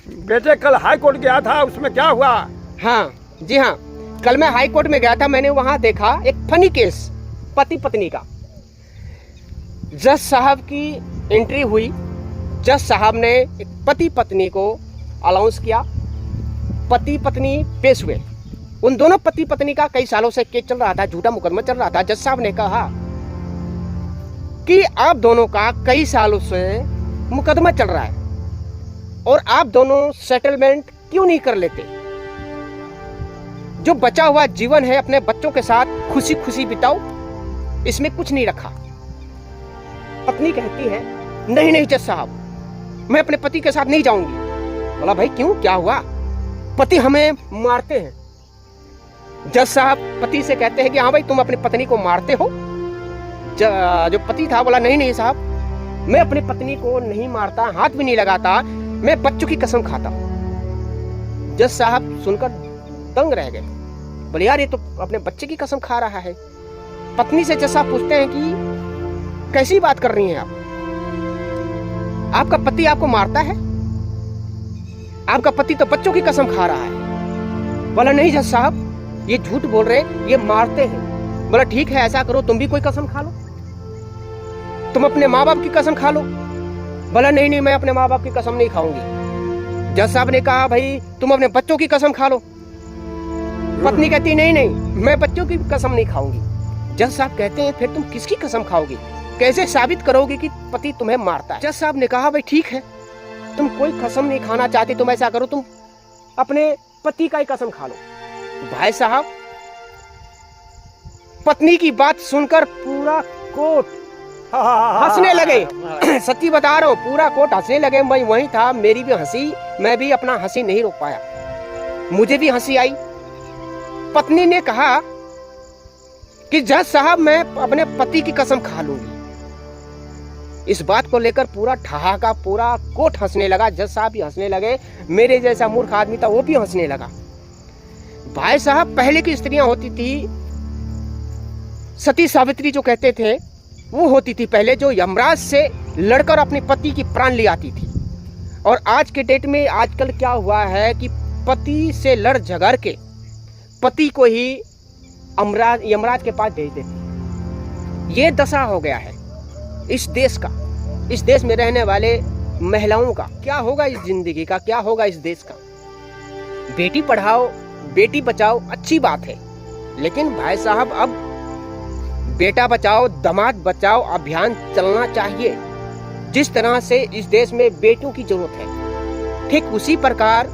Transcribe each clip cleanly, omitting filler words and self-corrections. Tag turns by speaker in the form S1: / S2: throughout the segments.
S1: बेटे कल high court गया था, उसमें क्या हुआ?
S2: हाँ जी हाँ, कल मैं हाई कोर्ट में गया था। मैंने वहां देखा एक फनी केस पति पत्नी का। जज साहब की एंट्री हुई। जज साहब ने एक पति पत्नी को अलाउंस किया। पति पत्नी पेश हुए। उन दोनों पति पत्नी का कई सालों से केस चल रहा था, झूठा मुकदमा चल रहा था। जज साहब ने कहा कि आप दोनों का कई सालों से मुकदमा चल रहा है और आप दोनों सेटलमेंट क्यों नहीं कर लेते? जो बचा हुआ जीवन है अपने बच्चों के साथ खुशी खुशी बिताओ, इसमें कुछ नहीं रखा। पत्नी कहती है नहीं नहीं जज साहब, मैं अपने पति के साथ नहीं जाऊंगी। बोला भाई क्यों, क्या हुआ? पति हमें मारते हैं। जज साहब पति से कहते हैं कि हाँ भाई तुम अपनी पत्नी को मारते हो? जो पति था बोला नहीं नहीं साहब, मैं अपनी पत्नी को नहीं मारता, हाथ भी नहीं लगाता, मैं बच्चों की कसम खाता हूं। जज साहब सुनकर दंग रह गए। बोले यार ये तो अपने बच्चे की कसम खा रहा है। पत्नी से जज साहब पूछते हैं कि कैसी बात कर रही हैं आप? आपका पति आपको मारता है? आपका पति तो बच्चों की कसम खा रहा है। बोला नहीं जज साहब, ये झूठ बोल रहे, ये मारते हैं। बोला ठीक है, ऐसा करो तुम भी कोई कसम खा लो, तुम अपने माँ बाप की कसम खा लो। बोला नहीं नहीं, मैं अपने माँ बाप की कसम नहीं खाऊंगी। जज साहब ने कहा भाई तुम अपने बच्चों की कसम खा लो। पत्नी कहती नहीं नहीं, मैं बच्चों की कसम नहीं खाऊंगी। जज साहब कहते हैं फिर तुम किसकी कसम खाओगी? कैसे साबित करोगे कि पति तुम्हें मारता है? जज साहब ने कहा भाई ठीक है, तुम कोई कसम नहीं खाना चाहती, तुम ऐसा करो तुम अपने पति का ही कसम खा लो। भाई साहब पत्नी की बात सुनकर पूरा कोर्ट हंसने लगे। सच्ची बता रहा हूँ, पूरा कोर्ट हंसने लगे। मैं वहीं था, मेरी भी हंसी, मैं भी अपना हंसी नहीं रोक पाया, मुझे भी हंसी आई। पत्नी ने कहा कि जज साहब मैं अपने पति की कसम खा लूंगी। इस बात को लेकर पूरा ठहाका, पूरा कोर्ट हंसने लगा। जज साहब भी हंसने लगे, मेरे जैसा मूर्ख आदमी था वो भी हंसने लगा। भाई साहब पहले की स्त्रियां होती थी, सती सावित्री जो कहते थे वो होती थी पहले, जो यमराज से लड़कर अपने पति की प्राण ले आती थी। और आज के डेट में आजकल क्या हुआ है कि पति से लड़ झगड़ के पति को ही यमराज के पास भेज देती। ये दशा हो गया है इस देश का, इस देश में रहने वाले महिलाओं का। क्या होगा इस जिंदगी का, क्या होगा इस देश का? बेटी पढ़ाओ बेटी बचाओ अच्छी बात है, लेकिन भाई साहब अब बेटा बचाओ दामाद बचाओ अभियान चलना चाहिए। जिस तरह से इस देश में बेटियों की जरूरत है, ठीक उसी प्रकार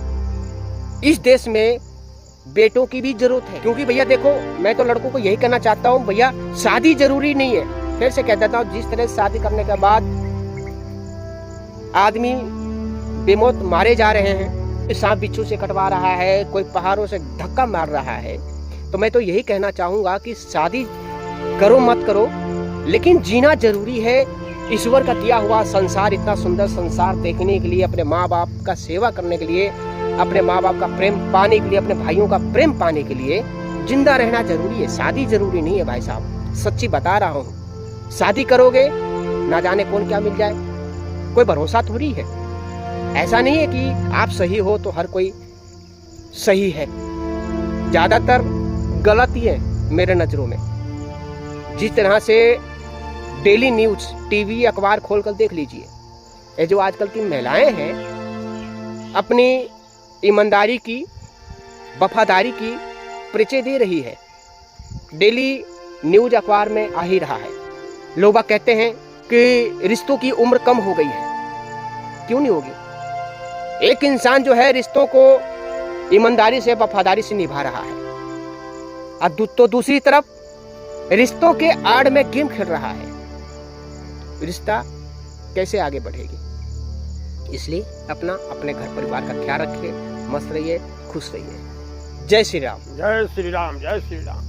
S2: इस देश में बेटों की भी जरूरत है। क्योंकि भैया देखो, मैं तो लड़कों को यही कहना चाहता हूँ, भैया शादी जरूरी नहीं है। फिर से कह देता हूँ, जिस तरह शादी करने के बाद आदमी बेमौत मारे जा रहे हैं, सांप बिच्छू से कटवा रहा है, कोई पहाड़ों से धक्का मार रहा है, तो मैं तो यही कहना चाहूंगा कि शादी करो मत करो, लेकिन जीना जरूरी है। ईश्वर का दिया हुआ संसार, इतना सुंदर संसार देखने के लिए, अपने माँ बाप का सेवा करने के लिए, अपने माँ बाप का प्रेम पाने के लिए, अपने भाइयों का प्रेम पाने के लिए जिंदा रहना जरूरी है। शादी जरूरी नहीं है भाई साहब, सच्ची बता रहा हूँ। शादी करोगे ना जाने कौन क्या मिल जाए, कोई भरोसा थोड़ी है। ऐसा नहीं है कि आप सही हो तो हर कोई सही है, ज्यादातर गलत ही है मेरे नजरों में। जिस तरह से डेली न्यूज टीवी अखबार खोलकर देख लीजिए, ये जो आजकल की महिलाएं हैं अपनी ईमानदारी की, वफादारी की परिचय दे रही है। डेली न्यूज अखबार में आ ही रहा है। लोग कहते हैं कि रिश्तों की उम्र कम हो गई है। क्यों नहीं होगी? एक इंसान जो है रिश्तों को ईमानदारी से वफादारी से निभा रहा है, और तो दूसरी तरफ रिश्तों के आड़ में गेम खेल रहा है। रिश्ता कैसे आगे बढ़ेगी? इसलिए अपने घर परिवार का ख्याल रखिए, मस्त रहिए, खुश रहिए। जय श्री राम।
S1: जय श्री राम, जय श्री राम।